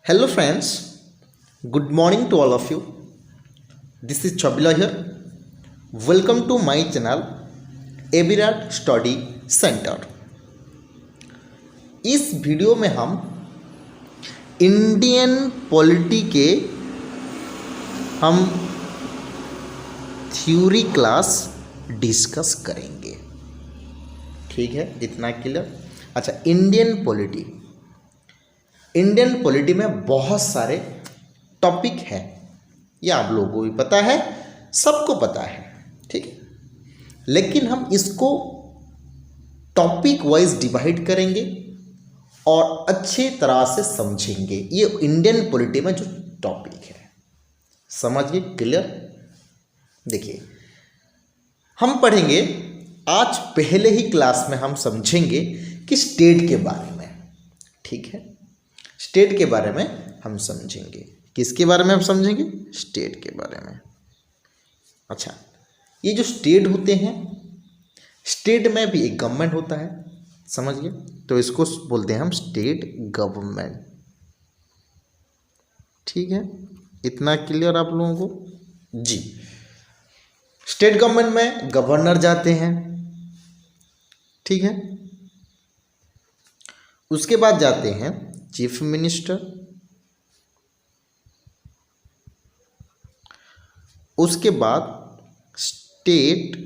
Hello friends, good morning to all of you. This is Chabila here. Welcome to my channel एबिराट study centre. इस video में हम Indian polity के theory class discuss करेंगे। ठीक है, इतना क्लियर। अच्छा, इंडियन पॉलिटी में बहुत सारे टॉपिक है, ये आप लोगों को भी पता है, सबको पता है। ठीक है, लेकिन हम इसको टॉपिक वाइज डिवाइड करेंगे और अच्छे तरह से समझेंगे। ये इंडियन पॉलिटी में जो टॉपिक है, समझिए, क्लियर। देखिए, हम पढ़ेंगे आज, पहले ही क्लास में हम समझेंगे कि स्टेट के बारे में। ठीक है, स्टेट के बारे में हम समझेंगे। किसके बारे में हम समझेंगे? स्टेट के बारे में। अच्छा, ये जो स्टेट होते हैं, स्टेट में भी एक गवर्नमेंट होता है, समझिए, तो इसको बोलते हैं हम स्टेट गवर्नमेंट। ठीक है, इतना क्लियर आप लोगों को जी। स्टेट गवर्नमेंट में गवर्नर जाते हैं, ठीक है, उसके बाद जाते हैं चीफ मिनिस्टर, उसके बाद स्टेट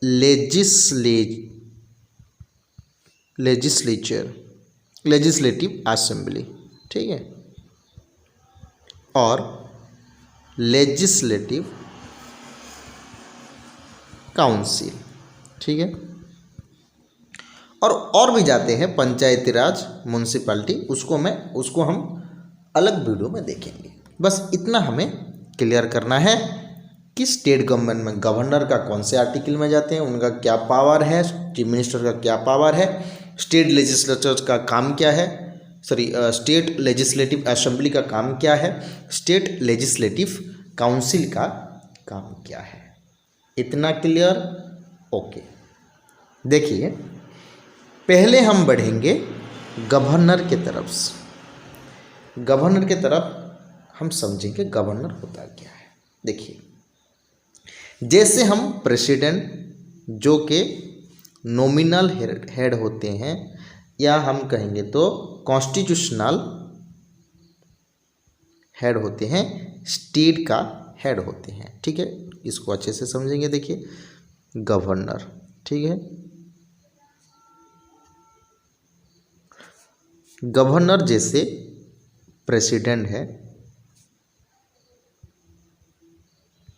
लेजिस्लेटिव असेंबली, ठीक है, और लेजिस्लेटिव काउंसिल, ठीक है, और भी जाते हैं पंचायती राज, म्यूनसिपैलिटी। उसको हम अलग वीडियो में देखेंगे। बस इतना हमें क्लियर करना है कि स्टेट गवर्नमेंट में गवर्नर का कौन से आर्टिकल में जाते हैं, उनका क्या पावर है, चीफ मिनिस्टर का क्या पावर है, स्टेट लेजिस्लेचर का काम क्या है, स्टेट लेजिस्लेटिव असेंबली का काम क्या है, स्टेट लेजिस्लेटिव काउंसिल का काम क्या है। इतना क्लियर? ओके। देखिए, पहले हम बढ़ेंगे गवर्नर की तरफ। गवर्नर की तरफ हम समझेंगे गवर्नर होता क्या है। देखिए, जैसे हम प्रेसिडेंट जो के नॉमिनल हेड होते हैं, या हम कहेंगे तो कॉन्स्टिट्यूशनल हेड होते हैं, स्टेट का हेड होते हैं। ठीक है, इसको अच्छे से समझेंगे। देखिए, गवर्नर, ठीक है, गवर्नर जैसे प्रेसिडेंट है,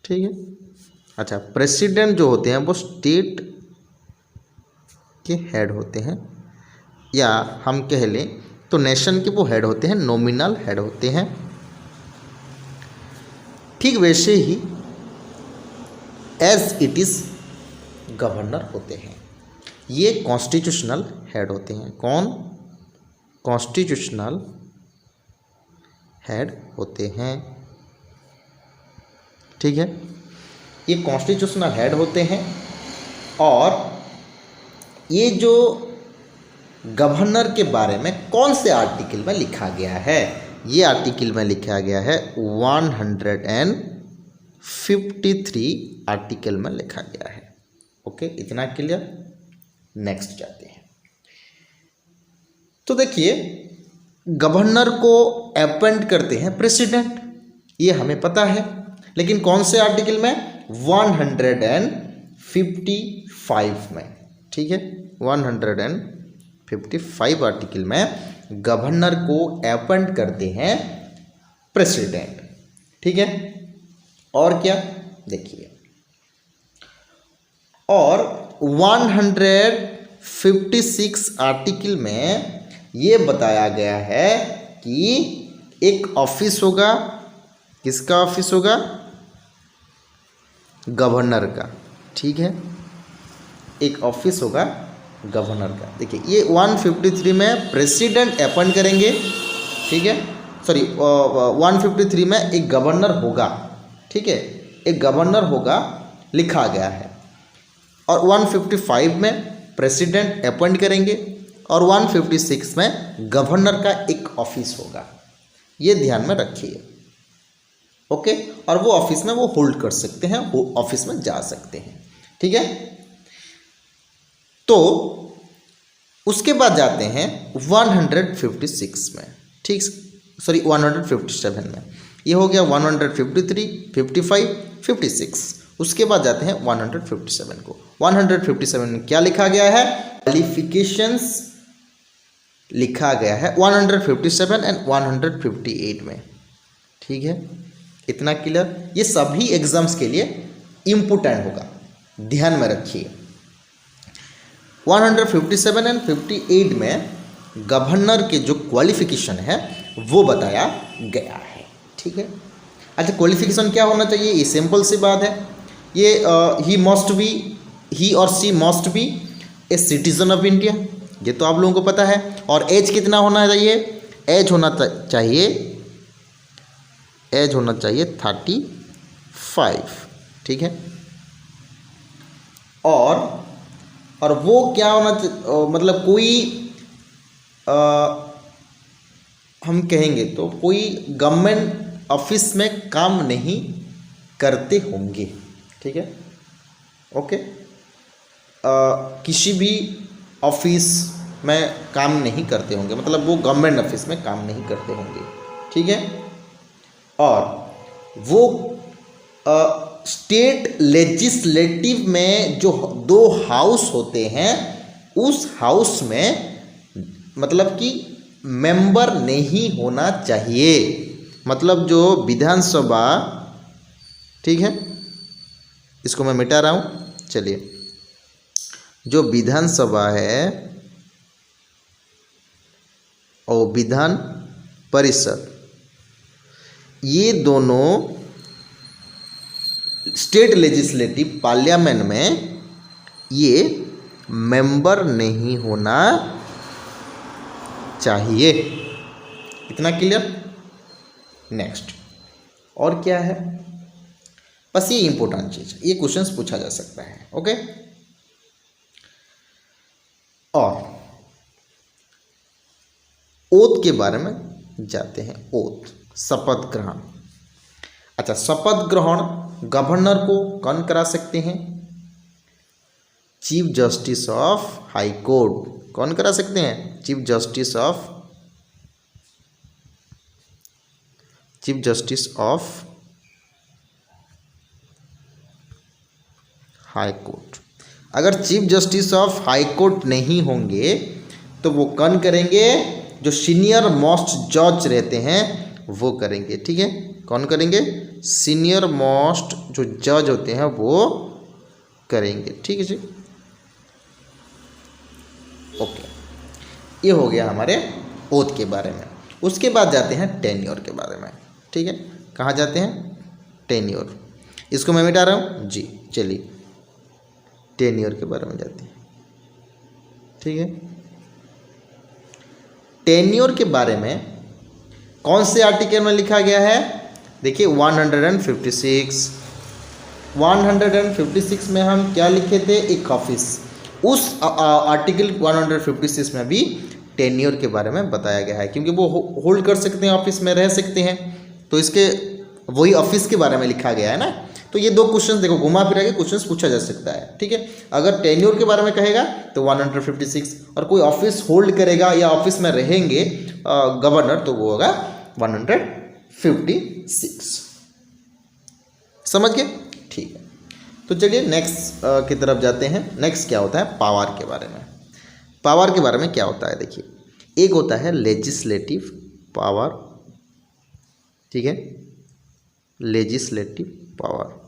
ठीक है। अच्छा, प्रेसिडेंट जो होते हैं वो स्टेट के हेड होते हैं, या हम कह लें तो नेशन के वो हेड होते हैं, नॉमिनल हेड होते हैं। ठीक वैसे ही एज इट इज गवर्नर होते हैं, ये कॉन्स्टिट्यूशनल हेड होते हैं। कौन? कॉन्स्टिट्यूशनल हेड होते हैं, ठीक है, ये कॉन्स्टिट्यूशनल हेड होते हैं। और ये जो गवर्नर के बारे में कौन से आर्टिकल में लिखा गया है? ये आर्टिकल में लिखा गया है 153 आर्टिकल में लिखा गया है। ओके, इतना क्लियर। नेक्स्ट जाते हैं। तो देखिए, गवर्नर को अपॉइंट करते हैं प्रेसिडेंट, ये हमें पता है, लेकिन कौन से आर्टिकल में? 155 में, ठीक है, 155 आर्टिकल में गवर्नर को अपॉइंट करते हैं प्रेसिडेंट। ठीक है, और क्या? देखिए, और 156 आर्टिकल में ये बताया गया है कि एक ऑफिस होगा। किसका ऑफिस होगा? गवर्नर का, ठीक है, एक ऑफिस होगा गवर्नर का। देखिए, ये 153 में प्रेसिडेंट अपॉइंट करेंगे, ठीक है, 153 में एक गवर्नर होगा, ठीक है, एक गवर्नर होगा लिखा गया है, और 155 में प्रेसिडेंट अपॉइंट करेंगे और 156 में गवर्नर का एक ऑफिस होगा, ये ध्यान में रखिए। ओके, और वो ऑफिस में वो होल्ड कर सकते हैं, वो ऑफिस में जा सकते हैं, ठीक है। तो उसके बाद जाते हैं 156 में, ठीक, सॉरी 157 में, ये हो गया 153, 55, 56। उसके बाद जाते हैं 157 को। 157 में क्या लिखा गया है, क्वालिफिकेशंस लिखा गया है 157 एंड 158 में, ठीक है। इतना क्लियर, ये सभी एग्जाम्स के लिए इम्पोर्टेंट होगा, ध्यान में रखिए। 157 एंड 58 में गवर्नर के जो क्वालिफिकेशन है वो बताया गया है, ठीक है। अच्छा, क्वालिफिकेशन क्या होना चाहिए, ये सिंपल सी बात है, ये ही और C must be a citizen of India, ये तो आप लोगों को पता है। और एज कितना होना चाहिए, एज होना चाहिए 35, ठीक है। और वो क्या होना मतलब कोई हम कहेंगे तो कोई गवर्नमेंट ऑफिस में काम नहीं करते होंगे, ठीक है। ओके, किसी भी ऑफिस में काम नहीं करते होंगे, मतलब वो गवर्नमेंट ऑफिस में काम नहीं करते होंगे, ठीक है। और वो स्टेट लेजिस्लेटिव में जो 2 हाउस होते हैं, उस हाउस में मतलब कि मेंबर नहीं होना चाहिए, मतलब जो विधानसभा, ठीक है, इसको मैं मिटा रहा हूँ, चलिए, जो विधानसभा है और विधान परिषद, ये दोनों स्टेट लेजिस्लेटिव पार्लियामेंट में ये मेंबर नहीं होना चाहिए। इतना क्लियर। नेक्स्ट और क्या है, बस ये इंपॉर्टेंट चीज, ये क्वेश्चंस पूछा जा सकता है। ओके, और ओथ के बारे में जाते हैं। ओथ, शपथ ग्रहण। अच्छा, शपथ ग्रहण गवर्नर को कौन करा सकते हैं, chief justice of high court. कौन करा सकते हैं, chief justice of high court. अगर chief justice of high court नहीं होंगे तो वो कौन करेंगे, जो सीनियर मोस्ट जज रहते हैं वो करेंगे, ठीक है। कौन करेंगे, सीनियर मोस्ट जो जज होते हैं वो करेंगे, ठीक है जी। ओके, ये हो गया हमारे ओथ के बारे में। उसके बाद जाते हैं टेन्योर के बारे में, ठीक है। कहाँ जाते हैं, टेन्योर, इसको मैं मिटा रहा हूँ जी। चलिए टेन्योर के बारे में जाते हैं, ठीक है। टेन्योर के बारे में कौन से आर्टिकल में लिखा गया है, देखिए 156 में हम क्या लिखे थे, एक ऑफिस। उस आर्टिकल 156 में भी टेन्योर के बारे में बताया गया है, क्योंकि वो होल्ड कर सकते हैं, ऑफिस में रह सकते हैं, तो इसके वही ऑफिस के बारे में लिखा गया है ना। तो ये 2 क्वेश्चन देखो, घुमा फिरा के क्वेश्चन पूछा जा सकता है, ठीक है। अगर टेन्योर के बारे में कहेगा तो 156, और कोई ऑफिस होल्ड करेगा या ऑफिस में रहेंगे गवर्नर, तो वो होगा 156। समझ गए, ठीक है। तो चलिए नेक्स्ट की तरफ जाते हैं। नेक्स्ट क्या होता है, पावर के बारे में। पावर के बारे में क्या होता है, देखिए, एक होता है लेजिस्लेटिव पावर, ठीक है। लेजिस्लेटिव पावर,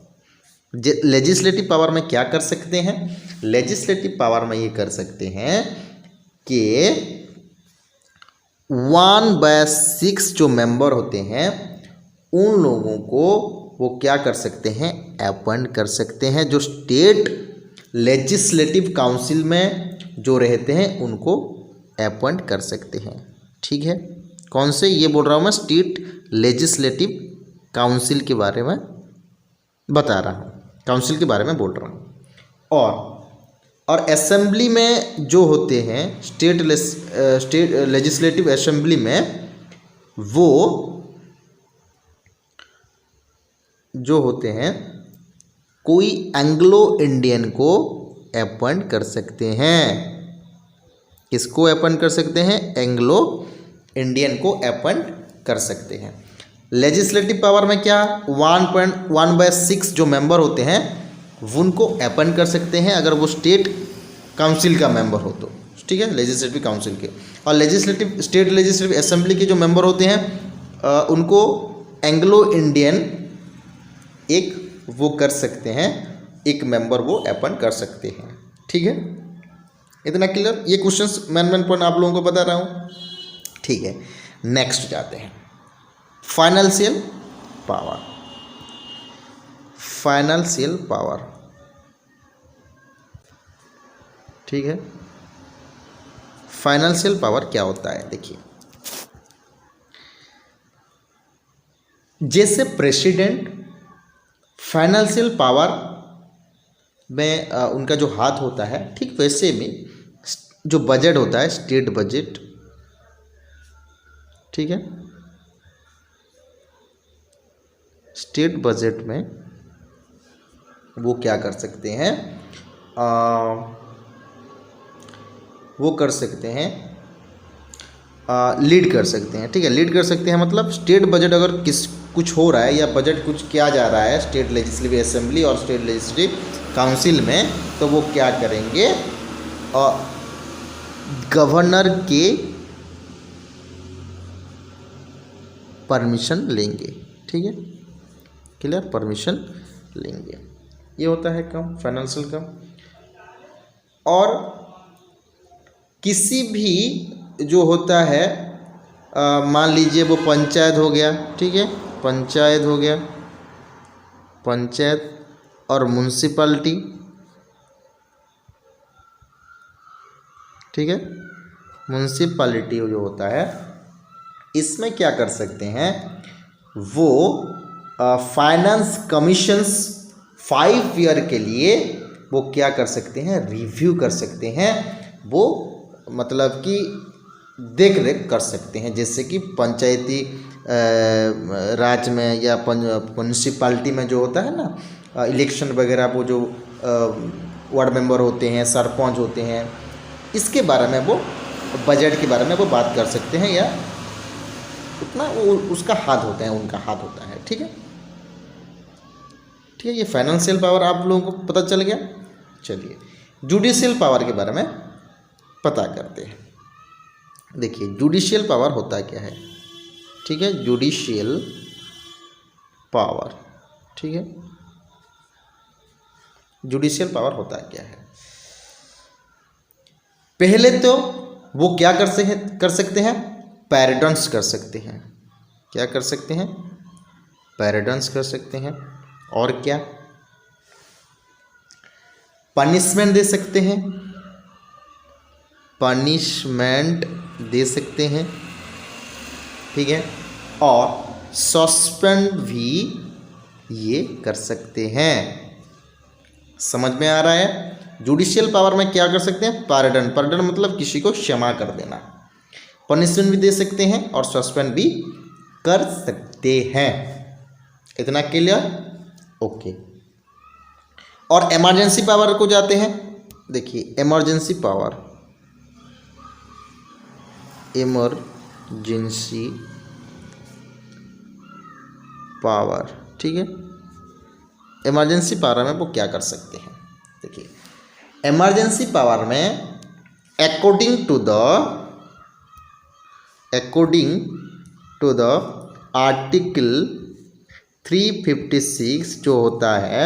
लेजिस्लेटिव पावर में क्या कर सकते हैं, लेजिस्लेटिव पावर में ये कर सकते हैं कि 1/6 जो मेंबर होते हैं उन लोगों को वो क्या कर सकते हैं, अपॉइंट कर सकते हैं। जो स्टेट लेजिस्लेटिव काउंसिल में जो रहते हैं उनको अपॉइंट कर सकते हैं, ठीक है। कौन से, ये बोल रहा हूँ मैं, स्टेट लेजिस्लेटिव काउंसिल के बारे में बता रहा हूँ, काउंसिल के बारे में बोल रहा हूँ। और और असेंबली में जो होते हैं स्टेट लेजिस्लेटिव असेंबली में वो जो होते हैं कोई एंग्लो इंडियन को अपॉइंट कर सकते हैं। किसको अपॉइंट कर सकते हैं? एंग्लो इंडियन को अपॉइंट कर सकते हैं। लेजिस्लेटिव पावर में क्या 1.1/6 जो मेंबर होते हैं उनको अपॉइंट कर सकते हैं अगर वो स्टेट काउंसिल का मेंबर हो तो, ठीक है, लेजिस्लेटिव काउंसिल के। और स्टेट लेजिस्लेटिव असेंबली के जो मेंबर होते हैं उनको एंग्लो इंडियन एक वो कर सकते हैं, एक मेंबर वो अपॉइंट कर सकते हैं, ठीक है। इतना क्लियर? ये क्वेश्चंस मेन पॉइंट आप लोगों को बता रहा हूँ, ठीक है। नेक्स्ट जाते हैं फाइनेंशियल पावर। फाइनेंशियल पावर, ठीक है। फाइनेंशियल पावर क्या होता है? देखिए, जैसे प्रेसिडेंट फाइनेंशियल पावर में उनका जो हाथ होता है, ठीक वैसे में जो बजट होता है स्टेट बजट, ठीक है, स्टेट बजट में वो क्या कर सकते हैं, वो कर सकते हैं, लीड कर सकते हैं, ठीक है। लीड कर सकते हैं मतलब स्टेट बजट अगर कुछ हो रहा है या बजट कुछ किया जा रहा है स्टेट लेजिस्लेटिव असेंबली और स्टेट लेजिस्लेटिव काउंसिल में, तो वो क्या करेंगे, गवर्नर के परमिशन लेंगे, ठीक है, क्लियर, परमिशन लेंगे। ये होता है काम, फाइनेंशियल काम। और किसी भी जो होता है मान लीजिए वो पंचायत हो गया, ठीक है, पंचायत हो गया, पंचायत और म्युनिसिपैलिटी, ठीक है, म्युनिसिपैलिटी जो होता है इसमें क्या कर सकते हैं, वो फाइनेंस कमीशंस 5 ईयर के लिए वो क्या कर सकते हैं, रिव्यू कर सकते हैं, वो मतलब कि देख रेख कर सकते हैं। जैसे कि पंचायती राज में या म्युनिसिपैलिटी में जो होता है ना इलेक्शन वगैरह, वो जो वार्ड मेंबर होते हैं, सरपंच होते हैं, इसके बारे में वो बजट के बारे में वो बात कर सकते हैं, या उतना वो उसका हाथ होता है, उनका हाथ होता है, ठीक है, ठीक है। ये फाइनेंशियल पावर आप लोगों को पता चल गया। चलिए जुडिशियल पावर के बारे में पता करते हैं। देखिए जुडिशियल पावर होता क्या है, ठीक है, जुडिशियल पावर, ठीक है, जुडिशियल पावर होता क्या है। पहले तो वो क्या कर सकते हैं, पैरेडन्स कर सकते हैं। क्या कर सकते हैं? पैरेडन्स कर सकते हैं। और क्या? पनिशमेंट दे सकते हैं, पनिशमेंट दे सकते हैं, ठीक है, और सस्पेंड भी ये कर सकते हैं। समझ में आ रहा है? जुडिशियल पावर में क्या कर सकते हैं, पार्डन, पार्डन मतलब किसी को क्षमा कर देना, पनिशमेंट भी दे सकते हैं और सस्पेंड भी कर सकते हैं। इतना क्लियर? ओके। और इमरजेंसी पावर को जाते हैं। देखिए इमरजेंसी पावर, इमरजेंसी पावर, ठीक है, इमरजेंसी पावर में वो क्या कर सकते हैं। देखिए इमरजेंसी पावर में अकॉर्डिंग टू द आर्टिकल 356 जो होता है,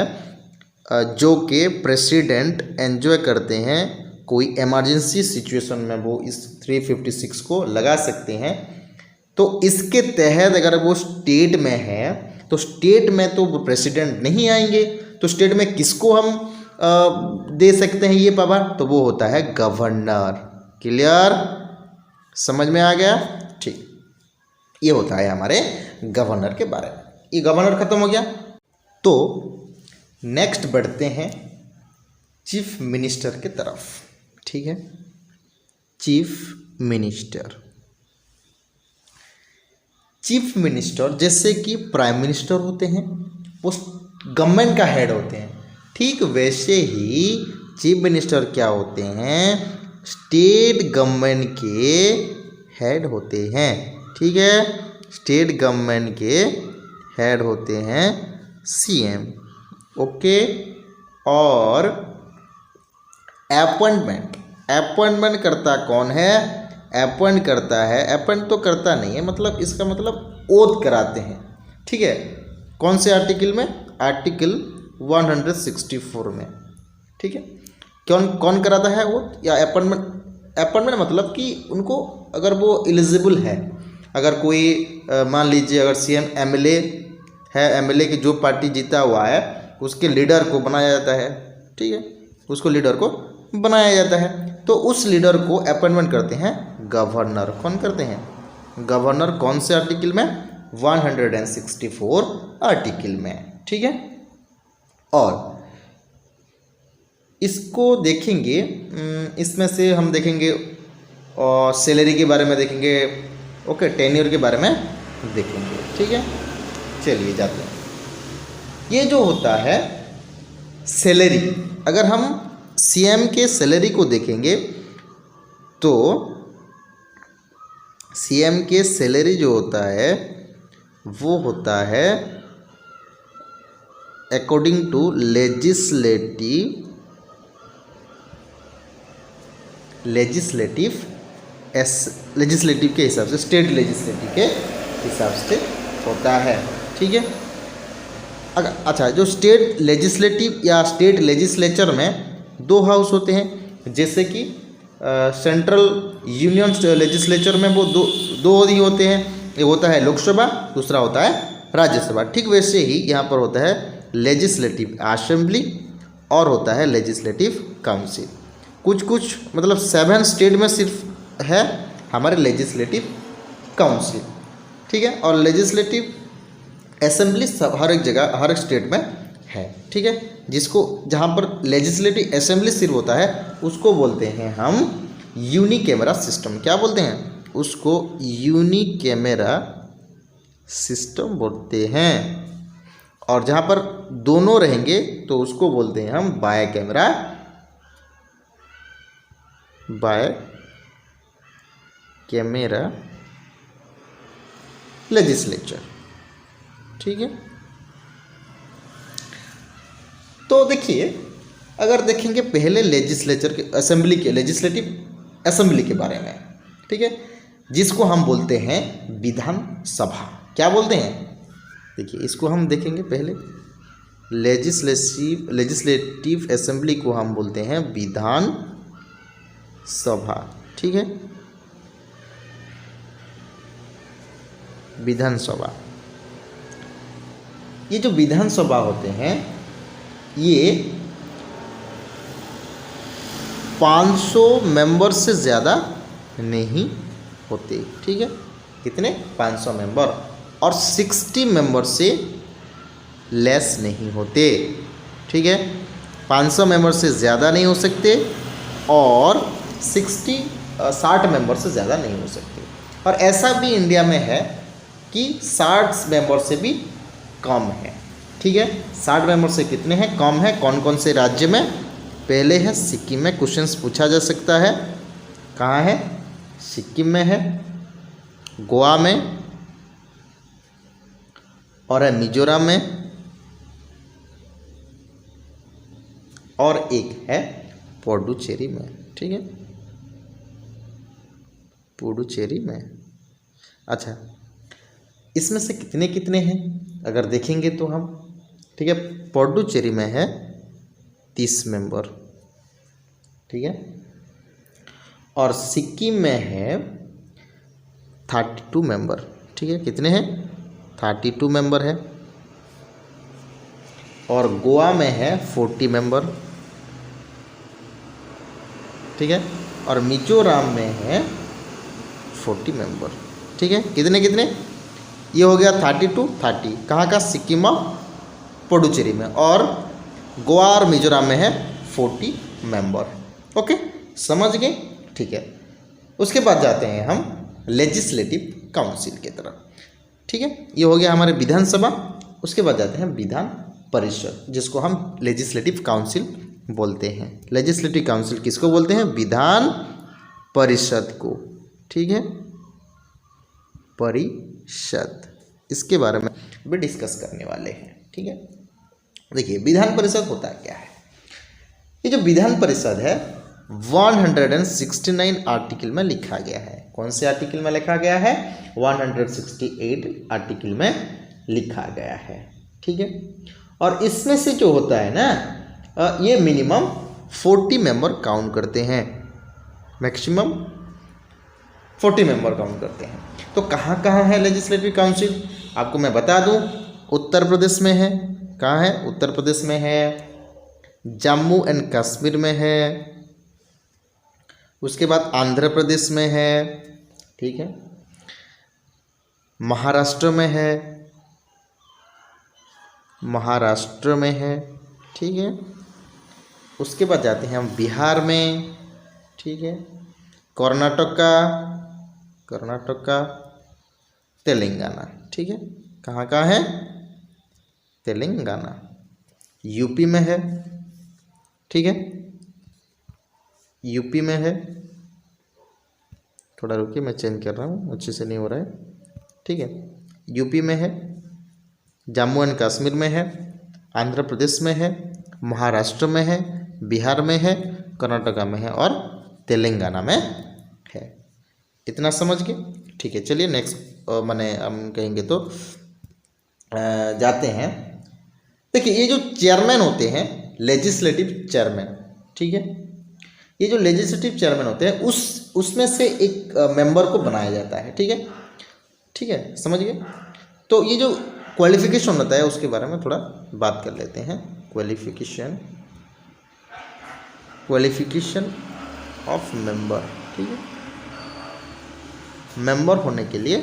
जो कि प्रेसिडेंट एंजॉय करते हैं कोई इमरजेंसी सिचुएशन में, वो इस 356 को लगा सकते हैं। तो इसके तहत अगर वो स्टेट में है तो स्टेट में तो वो प्रेसिडेंट नहीं आएंगे, तो स्टेट में किसको हम दे सकते हैं ये पावर, तो वो होता है गवर्नर। क्लियर? समझ में आ गया? ठीक, ये होता है हमारे गवर्नर के बारे में। ये गवर्नर खत्म हो गया। तो नेक्स्ट बढ़ते हैं चीफ मिनिस्टर के तरफ, ठीक है, चीफ मिनिस्टर। चीफ मिनिस्टर जैसे कि प्राइम मिनिस्टर होते हैं, वो गवर्नमेंट का हेड होते हैं, ठीक वैसे ही चीफ मिनिस्टर क्या होते हैं, स्टेट गवर्नमेंट के हेड होते हैं, ठीक है, स्टेट गवर्नमेंट के हेड होते हैं सीएम, ओके। और अपॉइंटमेंट करता कौन है, अपॉइंट करता है, अपॉइंट तो करता नहीं है, मतलब इसका मतलब ओथ कराते हैं, ठीक है, कौन से आर्टिकल में, आर्टिकल 164 में, ठीक है। कौन कराता है ओथ या अपॉइंटमेंट मतलब कि उनको अगर वो एलिजिबल है, अगर कोई मान लीजिए अगर सीएम एमएलए है, एमएलए की जो पार्टी जीता हुआ है उसके लीडर को बनाया जाता है, ठीक है, उसको लीडर को बनाया जाता है, तो उस लीडर को अपॉइंटमेंट करते हैं गवर्नर। कौन करते हैं, गवर्नर, कौन से आर्टिकल में, 164 आर्टिकल में, ठीक है। और इसको देखेंगे, इसमें से हम देखेंगे और सैलरी के बारे में देखेंगे, ओके, टेन्योर के बारे में देखेंगे, ठीक है। चलिए जाते हैं। ये जो होता है सैलरी, अगर हम सीएम के सैलरी को देखेंगे तो सीएम के सैलरी जो होता है वो होता है अकॉर्डिंग टू लेजिस्लेटिव के हिसाब से, स्टेट लेजिस्लेटिव के हिसाब से होता है, ठीक है। अगर अच्छा, जो स्टेट लेजिस्लेटिव या स्टेट लेजिस्लेचर में दो हाउस होते हैं, जैसे कि सेंट्रल यूनियन लेजिस्लेचर में वो दो ही होते हैं, एक होता है लोकसभा, दूसरा होता है राज्यसभा, ठीक वैसे ही यहाँ पर होता है लेजिस्लेटिव असेंबली और होता है लेजिस्लेटिव काउंसिल। कुछ मतलब 7 स्टेट में सिर्फ है हमारे लेजिस्लेटिव काउंसिल, ठीक है, और लेजिस्लेटिव असेंबली सब हर एक जगह हर एक स्टेट में है, ठीक है। जिसको जहाँ पर लेजिस्लेटिव असेंबली सिर्फ होता है उसको बोलते हैं हम यूनिकैमरा सिस्टम। क्या बोलते हैं उसको, यूनिकैमरा सिस्टम बोलते हैं। और जहाँ पर दोनों रहेंगे तो उसको बोलते हैं हम बायकैमरा लेजिस्लेचर, ठीक है। तो देखिए, अगर देखेंगे पहले लेजिस्लेचर के लेजिस्लेटिव असेंबली के बारे में, ठीक है, जिसको हम बोलते हैं विधानसभा। क्या बोलते हैं, देखिए इसको हम देखेंगे पहले, लेजिस्लेटिव असेंबली को हम बोलते हैं विधानसभा, ठीक है, विधानसभा। ये जो विधानसभा होते हैं ये 500 मेंबर से ज़्यादा नहीं होते, ठीक है, कितने, 500 मेंबर, और 60 मेंबर से लेस नहीं होते, ठीक है, 500 मेंबर से ज़्यादा नहीं हो सकते और 60 मेंबर से ज़्यादा नहीं हो सकते। और ऐसा भी इंडिया में है कि 60 मेंबर से भी कम है, ठीक है। 60 मेंबर से कितने हैं, कम है। कौन कौन से राज्य में, पहले है सिक्किम में, क्वेश्चंस पूछा जा सकता है, कहाँ है, सिक्किम में है, गोवा में, और है मिजोरम में, और एक है पुडुचेरी में, ठीक है, पुडुचेरी में। अच्छा, इसमें से कितने कितने हैं अगर देखेंगे तो हम, ठीक है, पुडुचेरी में है 30 मेंबर, ठीक है, और सिक्किम में है 32 मेंबर, ठीक है, कितने हैं, 32 मेंबर है, और गोवा में है 40 मेंबर, ठीक है, और मिजोरम में है 40 मेंबर, ठीक है, कितने कितने, ये हो गया 30 कहाँ का, सिक्किम और पुडुचेरी में, और गोवा और मिजोरम में है 40 मेंबर। ओके, समझ गए? ठीक है, उसके बाद जाते हैं हम लेजिस्लेटिव काउंसिल की तरफ। ठीक है, ये हो गया हमारे विधानसभा। उसके बाद जाते हैं विधान परिषद, जिसको हम लेजिस्लेटिव काउंसिल बोलते हैं। लेजिस्लेटिव काउंसिल किसको बोलते हैं? विधान परिषद को। ठीक है, परिषद, इसके बारे में भी डिस्कस करने वाले हैं। ठीक है, देखिए विधान परिषद होता क्या है। ये जो विधान परिषद है 169 आर्टिकल में लिखा गया है। कौन से आर्टिकल में लिखा गया है? 168 आर्टिकल में लिखा गया है। ठीक है, और इसमें से जो होता है ना, ये मिनिमम 40 मेंबर काउंट करते हैं, मैक्सिमम 40 मेंबर काउंट करते हैं। तो कहाँ कहाँ है लेजिस्लेटिव काउंसिल? आपको मैं बता दूं, उत्तर प्रदेश में है। कहाँ है? उत्तर प्रदेश में है, जम्मू एंड कश्मीर में है, उसके बाद आंध्र प्रदेश में है, ठीक है, महाराष्ट्र में है, महाराष्ट्र में है, ठीक है, उसके बाद जाते हैं हम बिहार में, ठीक है, कर्नाटका, तेलंगाना, ठीक है, कहाँ कहाँ है? तेलंगाना। यूपी में है, ठीक है, यूपी में है, थोड़ा रुकिए मैं चेंज कर रहा हूँ, अच्छे से नहीं हो रहा है, ठीक है, यूपी में है, जम्मू एंड कश्मीर में है, आंध्र प्रदेश में है, महाराष्ट्र में है, बिहार में है, कर्नाटका में है और तेलंगाना में है। इतना समझ गए? ठीक है, चलिए नेक्स्ट माने हम कहेंगे तो जाते हैं। देखिए ये जो चेयरमैन होते हैं, लेजिस्लेटिव चेयरमैन, ठीक है, ये जो लेजिस्लेटिव चेयरमैन होते हैं उसमें से एक मेंबर को बनाया जाता है। ठीक है, ठीक है, समझ गए? तो ये जो क्वालिफिकेशन होता है उसके बारे में थोड़ा बात कर लेते हैं। क्वालिफिकेशन ऑफ मेंबर, ठीक है, मेंबर होने के लिए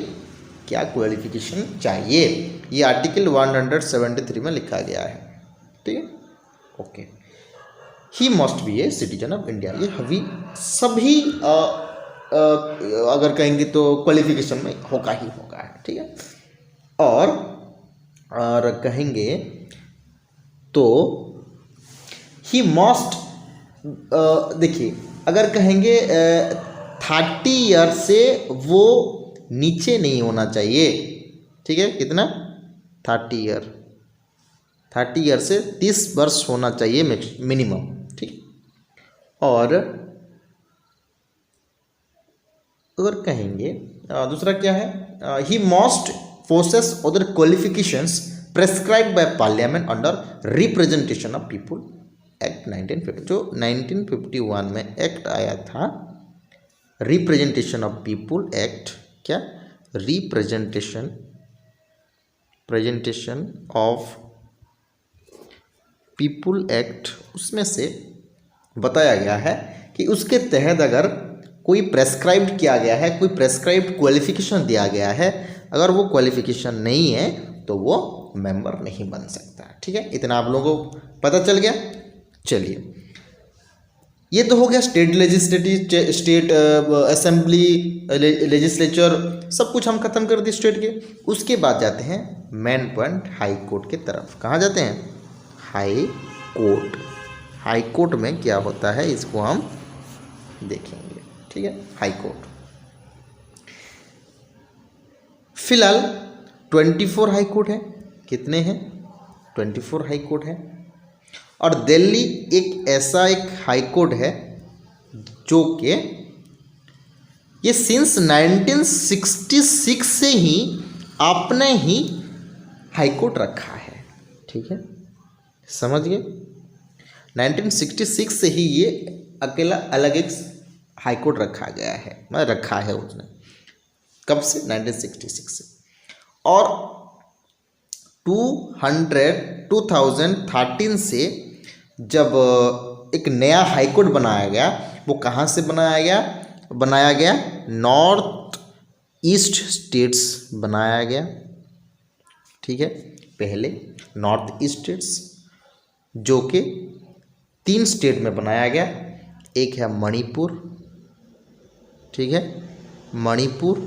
क्या क्वालिफिकेशन चाहिए, ये आर्टिकल 173 में लिखा गया है। ठीक है, okay. He must be a citizen of India, ये सभी अगर कहेंगे तो क्वालिफिकेशन में होगा ही होगा है। ठीक है, और कहेंगे तो ही मस्ट, देखिए अगर कहेंगे 30 ईयर से वो नीचे नहीं होना चाहिए। ठीक है, कितना? 30 ईयर से 30 वर्ष होना चाहिए मिनिमम। ठीक, और अगर कहेंगे दूसरा क्या है, he must possess other qualifications prescribed by parliament under representation of people act 1950, जो 1951 में एक्ट आया था, रिप्रेजेंटेशन ऑफ पीपुल एक्ट, क्या? प्रेजेंटेशन ऑफ पीपुल एक्ट, उसमें से बताया गया है कि उसके तहत अगर कोई प्रेस्क्राइब्ड किया गया है, कोई प्रेस्क्राइब्ड क्वालिफिकेशन दिया गया है, अगर वो क्वालिफिकेशन नहीं है तो वो मेंबर नहीं बन सकता। ठीक है, इतना आप लोगों को पता चल गया। चलिए, ये तो हो गया state legislative, state assembly, legislature, सब कुछ हम खत्म कर दिए स्टेट के। उसके बाद जाते हैं मेन पॉइंट हाई कोर्ट के तरफ। कहाँ जाते हैं? High court. हाई कोर्ट में क्या होता है इसको हम देखेंगे। ठीक है, हाई कोर्ट फिलहाल 24 हाई कोर्ट है। कितने हैं? 24 हाई कोर्ट है। और दिल्ली एक ऐसा एक हाई कोर्ट है जो कि ये सिंस 1966 से ही आपने ही हाई कोर्ट रखा है। ठीक है, समझ गए? 1966 से ही ये अकेला अलग एक हाई कोर्ट रखा गया है, मतलब रखा है उसने। कब से? 1966 से। और 2013 से जब एक नया हाई कोर्ट बनाया गया, वो कहाँ से बनाया गया? नॉर्थ ईस्ट स्टेट्स बनाया गया। ठीक है, पहले नॉर्थ ईस्ट स्टेट्स, जो कि 3 स्टेट में बनाया गया। एक है मणिपुर, ठीक है, मणिपुर,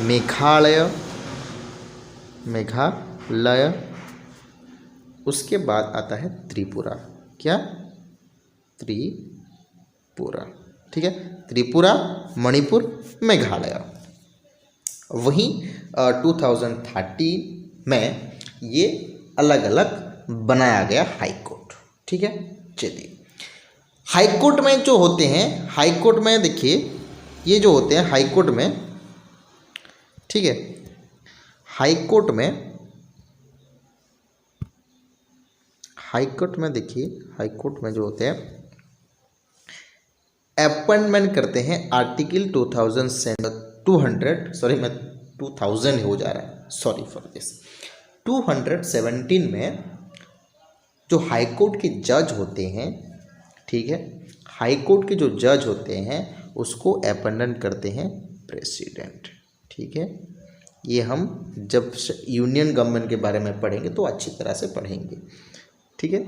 मेघालय, उसके बाद आता है त्रिपुरा। क्या? त्रिपुरा, ठीक है, त्रिपुरा, मणिपुर, मेघालय। वहीं 2013 में ये अलग अलग बनाया गया हाई कोर्ट, ठीक है। चलिए, हाई कोर्ट में जो होते हैं, हाई कोर्ट में देखिए ये जो होते हैं हाई कोर्ट में, ठीक है, हाई कोर्ट में देखिए, हाई कोर्ट में जो होते हैं अपॉइंटमेंट करते हैं आर्टिकल 2000 हो जा रहा है, सॉरी फॉर दिस, 217 में जो हाई कोर्ट के जज होते हैं, ठीक है, हाई कोर्ट के जो जज होते हैं उसको अपॉइंट करते हैं प्रेसिडेंट, ठीक है। ये हम जब यूनियन गवर्नमेंट के बारे में पढ़ेंगे तो अच्छी तरह से पढ़ेंगे, ठीक है।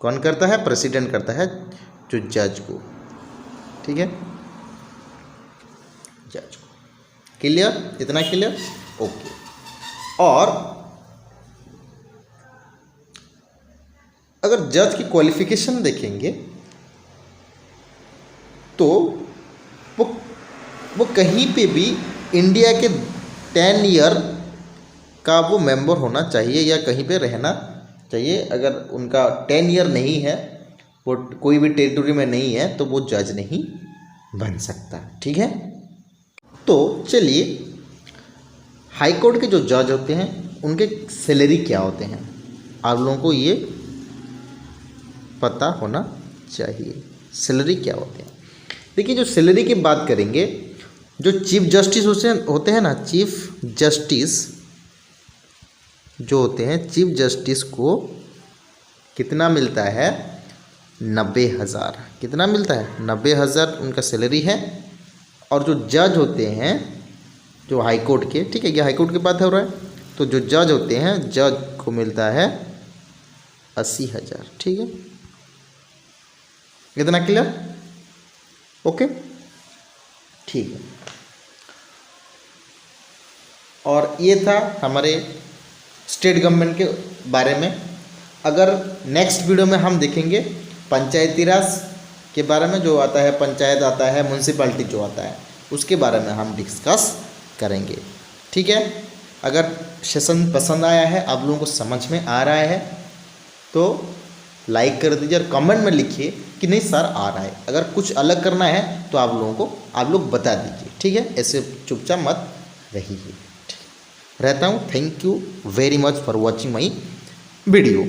कौन करता है? प्रेसिडेंट करता है, जो जज को, ठीक है, जज को। क्लियर? इतना क्लियर? ओके। और अगर जज की क्वालिफिकेशन देखेंगे तो वो कहीं पे भी इंडिया के 10 ईयर का वो मेंबर होना चाहिए या कहीं पे रहना चाहिए। अगर उनका 10 ईयर नहीं है, वो कोई भी टेरिटरी में नहीं है, तो वो जज नहीं बन सकता, ठीक है। तो चलिए, हाई कोर्ट के जो जज होते हैं उनके सैलरी क्या होते हैं, आप लोगों को ये पता होना चाहिए। सैलरी क्या होते हैं? देखिए, जो सैलरी की बात करेंगे, जो चीफ जस्टिस होते हैं ना, चीफ जस्टिस जो होते हैं, चीफ जस्टिस को कितना मिलता है? 90,000। कितना मिलता है? 90,000 उनका सैलरी है। और जो जज होते हैं, जो हाई कोर्ट के, ठीक है, ये हाई कोर्ट की बात हो रहा है, तो जो जज होते हैं, जज को मिलता है 80,000, ठीक है। इतना क्लियर? ओके, ठीक है। और ये था हमारे स्टेट गवर्नमेंट के बारे में। अगर नेक्स्ट वीडियो में हम देखेंगे पंचायती राज के बारे में, जो आता है पंचायत आता है, म्यूनसिपैलिटी जो आता है, उसके बारे में हम डिस्कस करेंगे, ठीक है। अगर सेशन पसंद आया है, आप लोगों को समझ में आ रहा है, तो लाइक कर दीजिए और कमेंट में लिखिए कि नहीं सर आ रहा है। अगर कुछ अलग करना है तो आप लोग बता दीजिए, ठीक है। ऐसे चुपचाप मत रहिए, रहता हूँ। Thank you very much for watching my video.